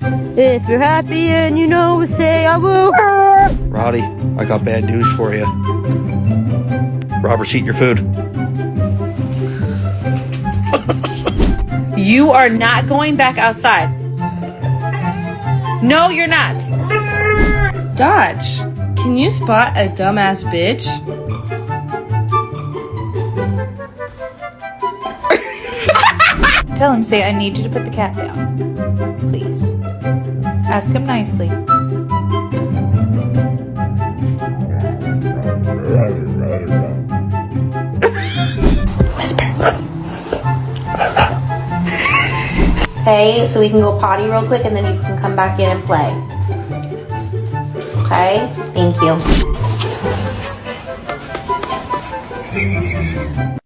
If you're happy and you know, say I will. Roddy, I got bad news for you. Robert's eating your food. You are not going back outside. No, you're not. Dodge, can you spot a dumbass bitch? Tell him, say, I need you to put the cat down. Please. Ask him nicely. Whisper. Okay, so we can go potty real quick and then you can come back in and play. Okay? Thank you.